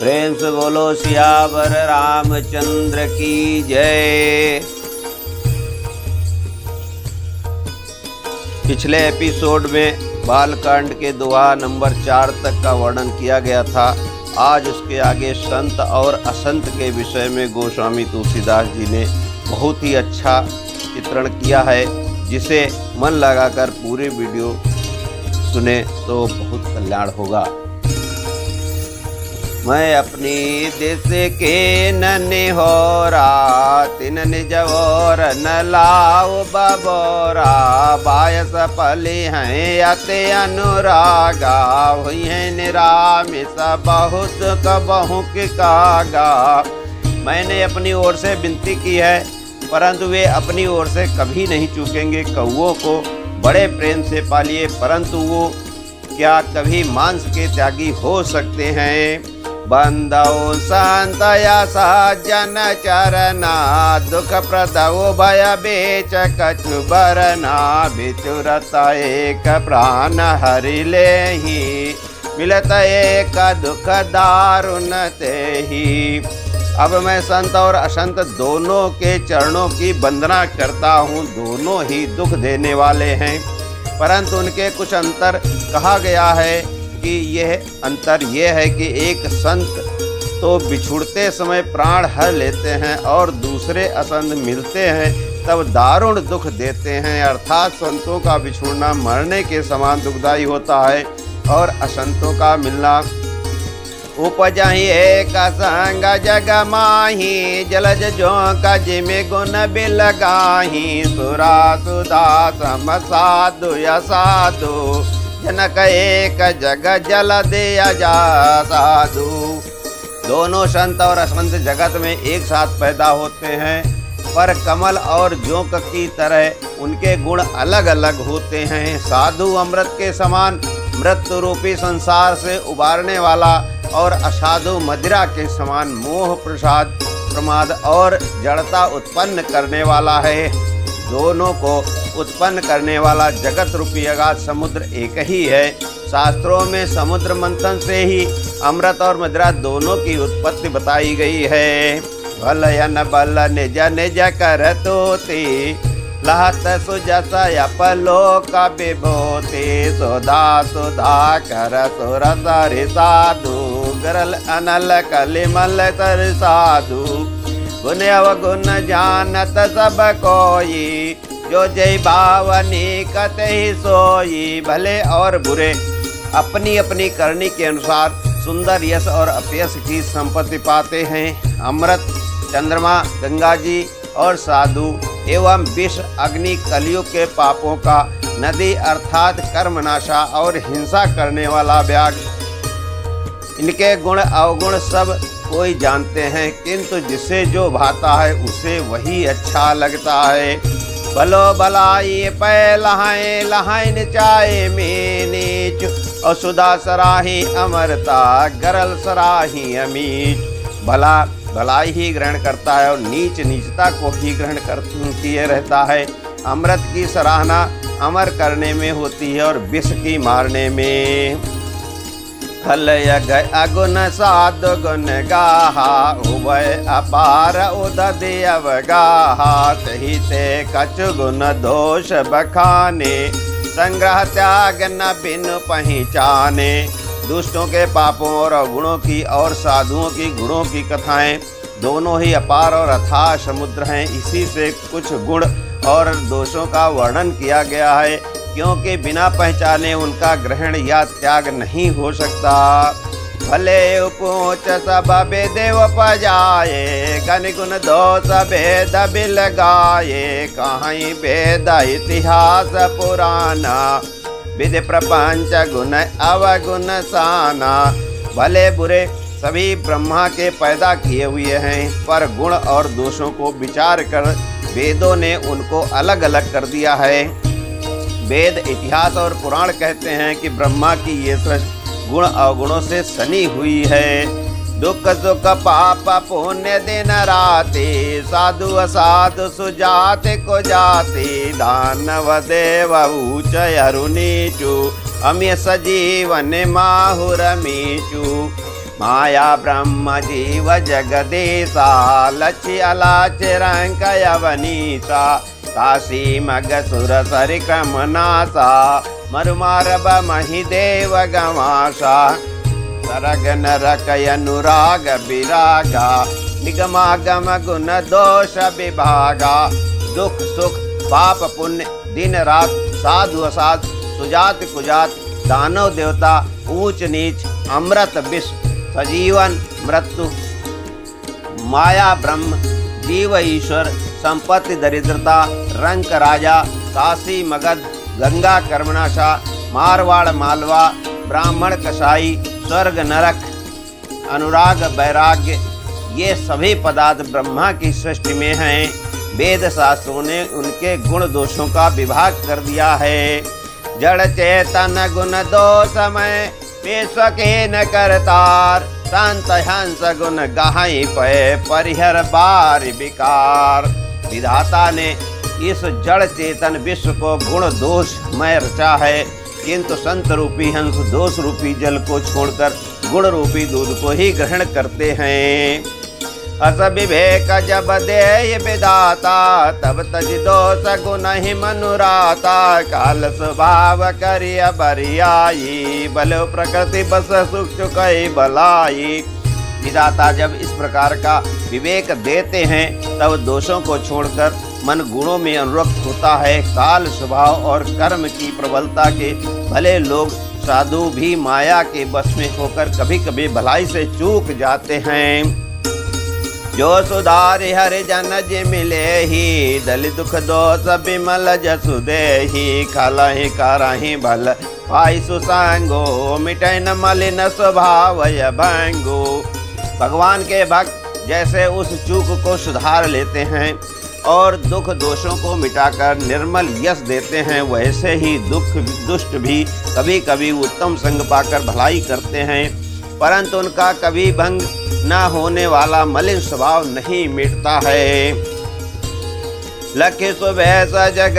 प्रेम से बोलो सियावर रामचंद्र की जय। पिछले एपिसोड में बालकांड के दुआ नंबर 4 तक का वर्णन किया गया था। आज उसके आगे संत और असंत के विषय में गोस्वामी तुलसीदास जी ने बहुत ही अच्छा चित्रण किया है, जिसे मन लगाकर पूरे वीडियो सुने तो बहुत कल्याण होगा। मैं अपनी देश के नन्हे हो तिन निज और न लाओ बबोरा बायस पली हैं अति अनुरागा हुई है निरामिस बहुत कबहू के कागा। मैंने अपनी ओर से विनती की है, परंतु वे अपनी ओर से कभी नहीं चूकेंगे। कौओं को बड़े प्रेम से पालिए, परंतु वो क्या कभी मांस के त्यागी हो सकते हैं। बंदौ संत सज्जन चरना दुख प्रदौ भय बेच कछु बरना बिचुरत एक प्राण हरि लेहि मिलत एक दुख दारुण तेहि। अब मैं संत और असंत दोनों के चरणों की वंदना करता हूँ। दोनों ही दुख देने वाले हैं, परंतु उनके कुछ अंतर कहा गया है कि यह अंतर यह है कि एक संत तो बिछुड़ते समय प्राण हर लेते हैं और दूसरे असंत मिलते हैं तब दारुण दुख देते हैं। अर्थात संतों का बिछुड़ना मरने के समान दुखदायी होता है और असंतों का मिलना उपजहि एक संग जग माही जलज जो जिमे गुण बिलगाही सुरा सुधा सम साधु या साधु जनक एक जग जल दे जा साधु। दोनों संत और असंत जगत में एक साथ पैदा होते हैं, पर कमल और जोंक की तरह उनके गुण अलग अलग होते हैं। साधु अमृत के समान मृत्यु रूपी संसार से उबारने वाला और असाधु मदिरा के समान मोह प्रसाद प्रमाद और जड़ता उत्पन्न करने वाला है। दोनों को उत्पन्न करने वाला जगत रूपी अगाध समुद्र एक ही है। शास्त्रों में समुद्र मंथन से ही अमृत और मदिरा दोनों की उत्पत्ति बताई गई है। बल यन बल निज निज कर तोती लहत सुजस अपलोक विभूति सुधा सुधा कर सुरस साधु गरल अनल कलिमल तर साधु गुण अवगुण जानत सब कोई जो जय भावनी कत ही सोई। भले और बुरे अपनी अपनी करनी के अनुसार सुंदर यश और अपयश की संपत्ति पाते हैं। अमृत चंद्रमा गंगा जी और साधु एवं विष अग्नि कलियुग के पापों का नदी अर्थात कर्मनाशा और हिंसा करने वाला व्याघ्र, इनके गुण अवगुण सब कोई जानते हैं, किंतु जिसे जो भाता है उसे वही अच्छा लगता है। भलो भलाई पै लहाए लहाए निचाए में नीच और सुधा सराही अमरता गरल सराही अमीच। भला भलाई ही ग्रहण करता है और नीच नीचता को ही ग्रहण किए रहता है। अमृत की सराहना अमर करने में होती है और विष की मारने में। फल अगुण साधु गुण गाहा उभय अपार उदद अवगाहा सही ते कछु गुण दोष बखाने संग्रह त्याग न बिन पहचाने। दुष्टों के पापों और अवगुणों की और साधुओं की गुणों की कथाएं दोनों ही अपार और अथाह समुद्र हैं। इसी से कुछ गुण और दोषों का वर्णन किया गया है, क्योंकि बिना पहचाने उनका ग्रहण या त्याग नहीं हो सकता। भले उपोच सब बेदेव पजाए गण गुण दोष भेद बिल गाये कहीं भेद इतिहास पुराना विधि प्रपंच गुण अवगुण साना। भले बुरे सभी ब्रह्मा के पैदा किए हुए हैं, पर गुण और दोषों को विचार कर वेदों ने उनको अलग अलग कर दिया है। वेद इतिहास और पुराण कहते हैं कि ब्रह्मा की ये सृष्टि गुण अवगुणों से सनी हुई है। दुख सुख पाप पुण्य दिन राति साधु असाधु सुजाति को जाति दानव देव ऊंच अरु नीचु अम्य सजीवन माहुर मीचु। माया ब्रह्म जीव जगदीशा लक्ष्य अलाच रंक यवनीसा काशी मग सुर सरि क्रम नासा मरुमारब महिदेव गमाशा सरग नरक अनुराग विरागा निगमागम गुण दोष विभागा दुख सुख पाप पुण्य दिन रात साधु असाधु सुजात कुजात दानव देवता ऊंच नीच अमृत विष सजीवन मृत्यु माया ब्रह्म जीव ईश्वर संपत्ति दरिद्रता रंक राजा काशी मगध गंगा कर्मणाशा मारवाड़ मालवा ब्राह्मण कसाई स्वर्ग नरक अनुराग वैराग्य ये सभी पदार्थ ब्रह्मा की सृष्टि में हैं। वेद शास्त्रों ने उनके गुण दोषों का विभाग कर दिया है। जड़ चेतन गुण दोषमय विश्व के न करतार संत हंस गुण गाई पे परिहर बार विकार। विधाता ने इस जड़ चेतन विश्व को गुण दोष में रचा है, किंतु संत रूपी हंस दोष रूपी जल को छोड़कर गुण रूपी दूध को ही ग्रहण करते हैं। अस विवेक जब दे विदाता तब तज दोष गुण ही मनुराता। काल स्वभाव करिय बरियाई बल प्रकृति बस सुख चुकई बलाई। विदाता जब इस प्रकार का विवेक देते हैं तब दोषों को छोड़कर मन गुणों में अनुरक्त होता है। काल स्वभाव और कर्म की प्रबलता के भले लोग साधु भी माया के बस में होकर कभी कभी भलाई से चूक जाते हैं। जो सुधारि हरि जन जे मिले ही दल दुख दोष बिमल जसु देहि। खलहि करहि भल पाई सुसंगो मिटै न मलिन स्वभाव भंगो। भगवान के भक्त जैसे उस चूक को सुधार लेते हैं और दुख दोषों को मिटाकर निर्मल यश देते हैं, वैसे ही दुष्ट भी कभी कभी उत्तम संग पाकर भलाई करते हैं, परंतु उनका कभी भंग न होने वाला मलिन स्वभाव नहीं मिटता है। लखि सुबैस जग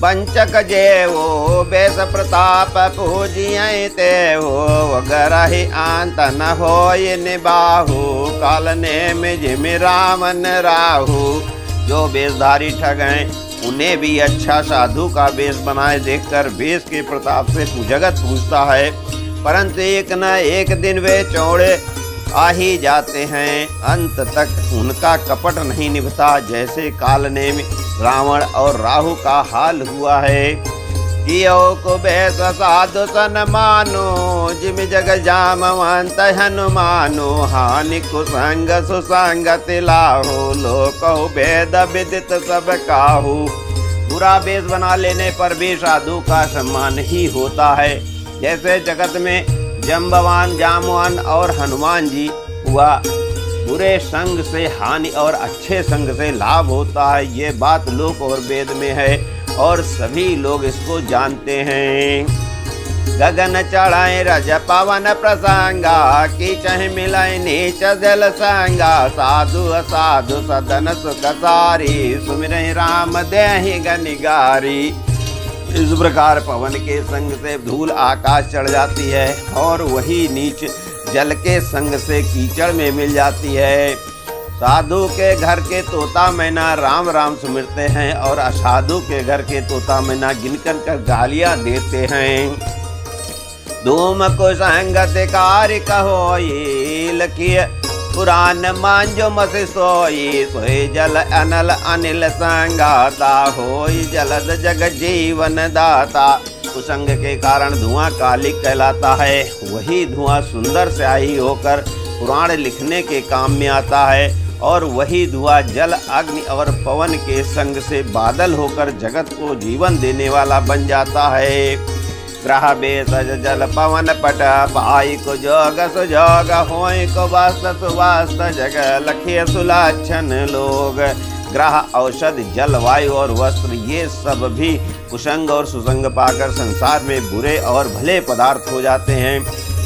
वंचक जेवो बेस प्रताप पूजिय ते हो। वगरहि आंत न होय निबाहु काल नेम जिमि रामन राहु। जो वेशधारी ठग हैं उन्हें भी अच्छा साधु का वेश बनाए देखकर वेश के प्रताप से जगत पूजता है, परंतु एक न एक दिन वे चौड़े आ ही जाते हैं। अंत तक उनका कपट नहीं निभता, जैसे काल ने रावण और राहु का हाल हुआ है। कियो को बेस साधु सन मानो जिम जग जामवंत हनुमानो। हानि कुसंग सुसंगत लाहो लोकहु भेद विदित सब काहू। बुरा वेश बना लेने पर भी साधु का सम्मान ही होता है। जैसे जगत में जम्बवान जामवान और हनुमान जी हुआ, बुरे संग से हानि और अच्छे संग से लाभ होता है। ये बात लोक और वेद में है और सभी लोग इसको जानते हैं। गगन चढ़ाए रज पवन प्रसंगा की चह मिलाए नीच जल संगा। साधु असाधु सदन सुख सारी सुमिरहि राम देहि गनिगारी। इस प्रकार पवन के संग से धूल आकाश चढ़ जाती है और वही नीच जल के संग से कीचड़ में मिल जाती है। साधु के घर के तोता मैना राम राम सुमिरते हैं और असाधु के घर के तोता मैना गिनकर कर गालियां देते हैं। धूम को संगत कार्य कहोई लखिय पुराण मांजो मसि सोई। सोई जल अनल अनिल संगाता होई जलद जग जीवन दाता। कुसंग के कारण धुआं कालिक कहलाता है, वही धुआं सुंदर स्याही होकर पुराण लिखने के काम में आता है और वही धुआं जल अग्नि और पवन के संग से बादल होकर जगत को जीवन देने वाला बन जाता है। ग्रह बेसज जल पवन पट पाई को जोग सुजोग होय को वास्त सुवास्त जग लखिय सुलाछन लोग। ग्रह औषध जल वायु और वस्त्र ये सब भी कुसंग और सुसंग पाकर संसार में बुरे और भले पदार्थ हो जाते हैं।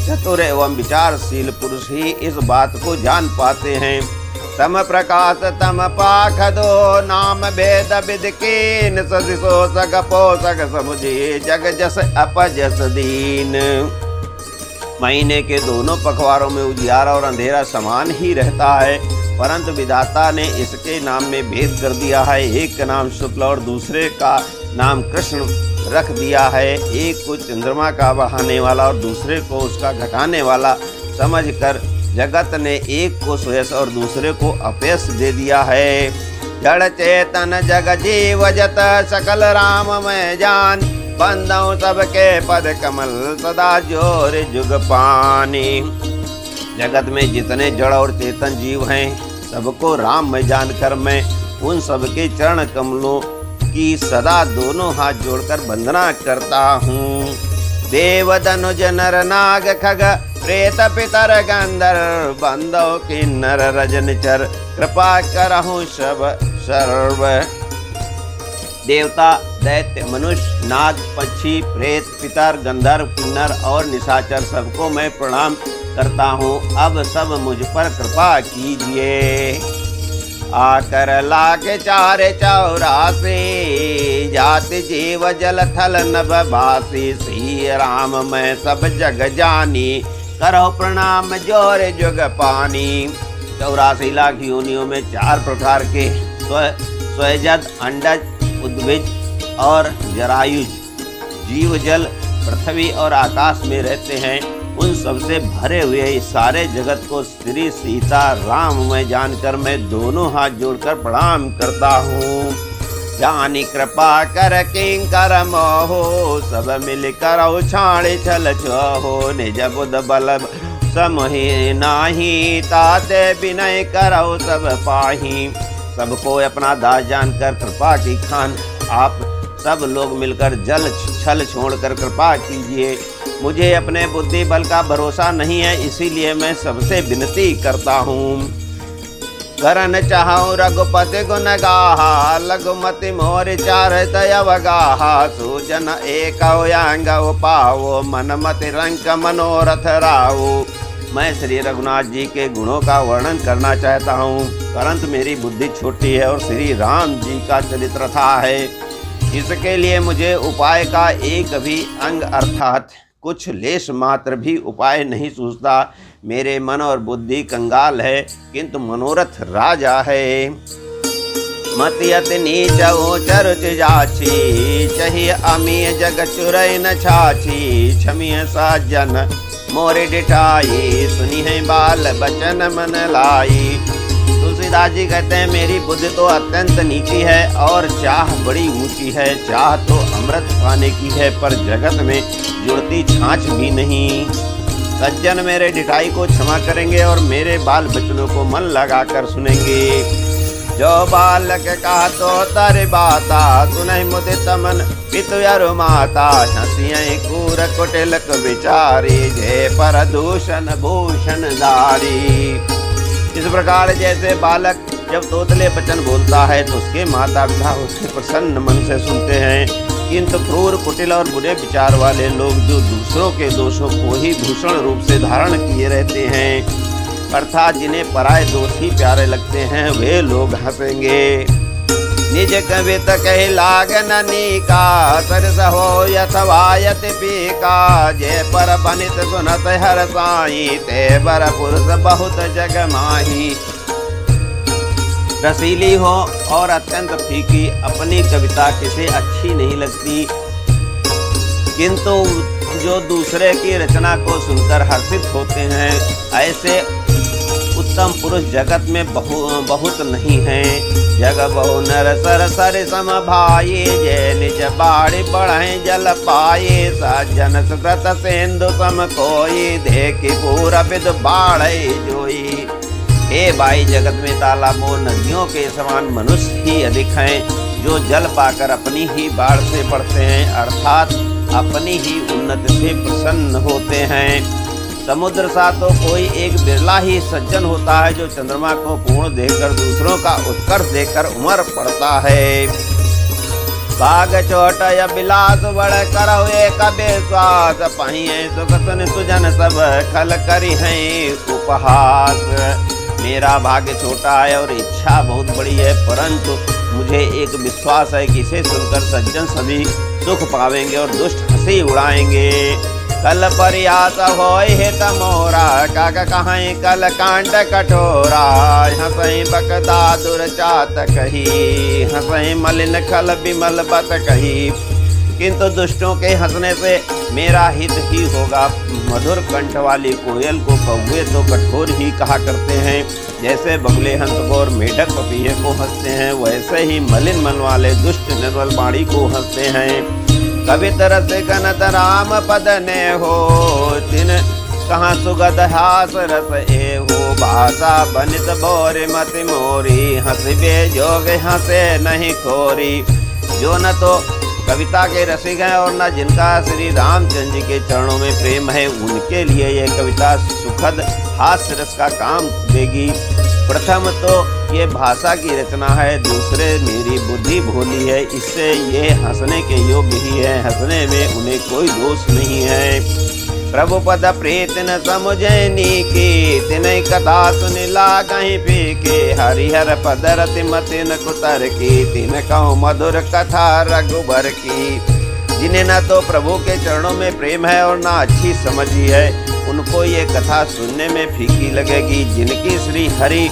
चतुर एवं विचारशील पुरुष ही इस बात को जान पाते हैं। तम प्रकाश तम पाखदो नाम भेद विद कीन। सदिशो सग पोसग समुझी जग जस अपजस दीन। महीने के दोनों पखवारों में उजियारा और अंधेरा समान ही रहता है, परंतु विधाता ने इसके नाम में भेद कर दिया है। एक का नाम शुक्ल और दूसरे का नाम कृष्ण रख दिया है। एक को चंद्रमा का बढ़ाने वाला और दूसरे को उसका घटाने वाला समझकर जगत ने एक को सुयश और दूसरे को अपयश दे दिया है। जड़ चेतन जग जीव जत सकल राम मैं जान, बंदौ सबके पद कमल सदा जोर जुग पानी। जगत में जितने जड़ और चेतन जीव हैं सबको राम में जानकर मैं उन सबके चरण कमलों की सदा दोनों हाथ जोड़कर वंदना करता हूँ। देव धनुज नर नाग खग प्रेत पितर गंधर्व बंदौ किन्नर रजनिचर कृपा करहु सब सर्व। देवता दैत्य मनुष्य नाग पक्षी प्रेत पितर गंधर्व किन्नर और निशाचर सबको मैं प्रणाम करता हूँ। अब सब मुझ पर कृपा कीजिए। आकर लागे 484 जाति जीव जल थल नभ भासी, श्री राम मैं सब जग जानी करो प्रणाम जोर जुग पानी। 84 लाख योनियों में 4 प्रकार के स्वयजद अंडज उद्भिज और जरायुज जीव जल पृथ्वी और आकाश में रहते हैं। उन सबसे भरे हुए इस सारे जगत को श्री सीता राम में जानकर मैं दोनों हाथ जोड़कर प्रणाम करता हूँ। जानी कृपा कर किंकर मोहो सब मिल करो छाड़े छल छहो, निज बुध बल समहि नाही ताते विनय करो सब पाही। सबको अपना दास जानकर कृपा की खान आप सब लोग मिलकर जल छल छोड़कर कृपा कीजिए। मुझे अपने बुद्धि बल का भरोसा नहीं है, इसीलिए मैं सबसे विनती करता हूँ। करन चाहूँ रघुपति गुण गाहा, लघुमति मोर चार दयवगाहा। सुजन एक अंग पाओ, मन मति रंग मनोरथ राओ। मैं श्री रघुनाथ जी के गुणों का वर्णन करना चाहता हूँ, परंतु मेरी बुद्धि छोटी है और श्री राम जी का चरित्र था है। इसके लिए मुझे उपाय का एक भी अंग अर्थात कुछ लेश मात्र भी उपाय नहीं सूझता। मेरे मन और बुद्धि कंगाल है, किंतु मनोरथ राजा है। मति अति नीच ऊंच रुचि जाची, चाहिए अमीय जग चुरई न छाछी। क्षमीय साजन मोरे डिठाई, सुनी है बाल बचन मन लाई। तुलसीदास जी कहते हैं मेरी बुद्धि तो अत्यंत नीची है और चाह बड़ी ऊंची है। चाह तो अमृत पाने की है, पर जगत में जुड़ती छाछ भी नहीं। सज्जन मेरे ढिठाई को क्षमा करेंगे और मेरे बाल बचनों को मन लगाकर सुनेंगे। जो बालक कहा तो तर बाता, सुनहि मुदित मन पितु अरु माता। हंसियं कूर कुटिलक विचारी, जय पर दूषण भूषण धारी। इस प्रकार जैसे बालक जब तोतले वचन बोलता है तो उसके माता पिता उसके प्रसन्न मन से सुनते हैं, किंतु क्रूर कुटिल और बुरे विचार वाले लोग जो दूसरों के दोषों को ही भूषण रूप से धारण किए रहते हैं, अर्थात जिन्हें पराये दोष ही प्यारे लगते हैं, वे लोग हंसेंगे। निज कवित कही लागन नीका, सरस हो यथवायत पीका। जय पर बनित सुनत हर साई, ते बर पुरुष बहुत जग माही। रसीली हो और अत्यंत फीकी अपनी कविता किसे अच्छी नहीं लगती, किंतु जो दूसरे की रचना को सुनकर हर्षित होते हैं, ऐसे उत्तम पुरुष जगत में बहुत नहीं हैं। जग बहु नर सर सर सम भाई, जय निज बाड़ी बढ़े जल पाए। सज्जन सुकृत सिंधु सम कोई, देखी पूरा विद बाढ़े जोई। हे भाई, जगत में तालाबों नदियों के समान मनुष्य ही अधिक हैं, जो जल पाकर अपनी ही बाढ़ से बढ़ते हैं, अर्थात अपनी ही उन्नति से प्रसन्न होते हैं। समुद्र सा तो कोई एक बिरला ही सज्जन होता है, जो चंद्रमा को पूर्ण देखकर दूसरों का उत्कर्ष देखकर उमर पड़ता है। बाग छोट या बिलास बड़ करो एक विश्वास, पहिए सुख सुन सुजन सब खल करी हैं उपहास। मेरा भाग्य छोटा है और इच्छा बहुत बड़ी है, परंतु मुझे एक विश्वास है कि इसे सुनकर सज्जन सभी सुख पावेंगे और दुष्ट हंसी उड़ाएंगे। कल प्रयास होय हित मोरा, काक कहीं कल कांड कठोरा। हंसई बकदा दुर्चात कही, हंसई मलिन खल बिमल बत कही। किंतु दुष्टों के हंसने से मेरा हित ही होगा। मधुर कंठ वाली कोयल को कौवे तो कठोर ही कहा करते हैं, जैसे बगुले हंस को और मेढक पपीहे को हंसते हैं, वैसे ही मलिन मन वाले दुष्ट निर्बल वाणी को हंसते हैं। कवि तरस कनत राम पद ने हो, तिन कहाँ सुगध हास रस ए हो। भाषा बनित बोर मति मोरी, हंसबे जोग हंसे नहीं खोरी। जो न तो कविता के रसिक हैं और न जिनका श्री रामचंद्र जी के चरणों में प्रेम है, उनके लिए यह कविता सुखद हास्य रस का काम देगी। प्रथम तो ये भाषा की रचना है, दूसरे मेरी बुद्धि भोली है, इससे ये हंसने के योग्य ही है, हंसने में उन्हें कोई दोष नहीं है। प्रभु पद प्रीत न समुझनी की, तिन कथा सुन लागहि फीके। हरिहर पद रति मति न कुतर की, तिन कहूँ मधुर कथा रघुबर की। जिन्हें न तो प्रभु के चरणों में प्रेम है और न अच्छी समझी है, उनको ये कथा सुनने में फीकी लगेगी। जिनकी श्री हरि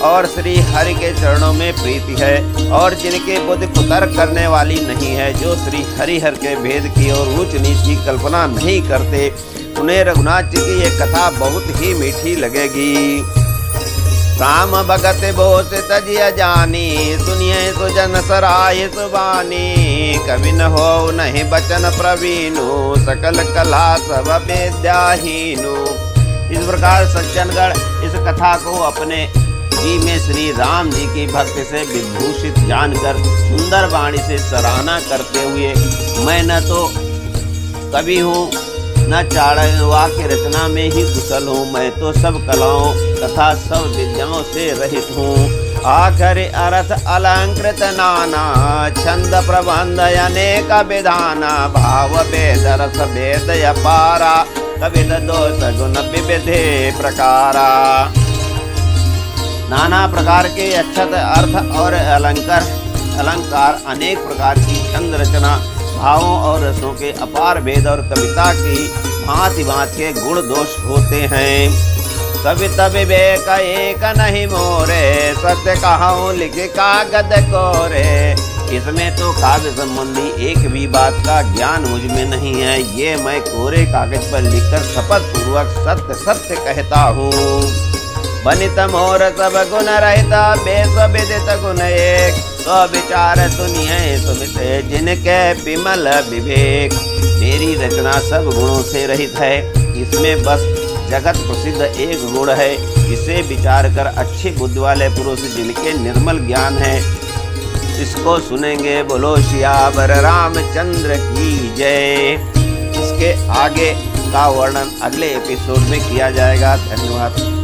और श्री हरि के चरणों में प्रीति है और जिनके बुद्धि कुतर्क करने वाली नहीं है, जो श्री हरिहर के भेद की और ऊंच नीच की कल्पना नहीं करते, उन्हें रघुनाथ जी की ये कथा बहुत ही मीठी लगेगी। राम भगत बोस तजिया जानी, सुनिए सुजन सराय सुबानी। कवि न हो नहीं बचन प्रवीणु, सकल कला सब विद्याहीनु। इस प्रकार सज्जनगण इस कथा को अपने जी में श्री राम जी की भक्ति से विभूषित जानकर सुंदर वाणी से सराहना करते हुए, मैं न तो कवि हूँ न चाणक्य की रचना में ही कुशल हूँ, मैं तो सब कलाओं तथा सब विद्याओं से रहित हूँ। आखिर अर्थ अलंकृत नाना, छंद प्रबंध अनेक विधाना। भाव वेद रस वेद अपारा, कविद दोष गुण विविधे प्रकारा। नाना प्रकार के अक्षत अर्थ और अलंकार अनेक प्रकार की छंद रचना, भावों और रसों के अपार भेद और कविता की भांति भांति के गुण दोष होते हैं। कविता विवेक एक नहीं मोरे, सत्य कहाऊं लिख कागद कोरे। इसमें तो काव्य संबंधी एक भी बात का ज्ञान मुझ में नहीं है, ये मैं कोरे कागज पर लिखकर शपथ पूर्वक सत्य सत्य कहता हूँ। बनित मोर सब गुण रहता, बेस विदित गुण एक। तो विचार सुनिए सुमित जिनके विमल विवेक। मेरी रचना सब गुणों से रहित है, इसमें बस जगत प्रसिद्ध एक गुण है, इसे विचार कर अच्छी बुद्धि वाले पुरुष जिनके निर्मल ज्ञान है, इसको सुनेंगे। बोलो सियावर रामचंद्र की जय। इसके आगे का वर्णन अगले एपिसोड में किया जाएगा। धन्यवाद।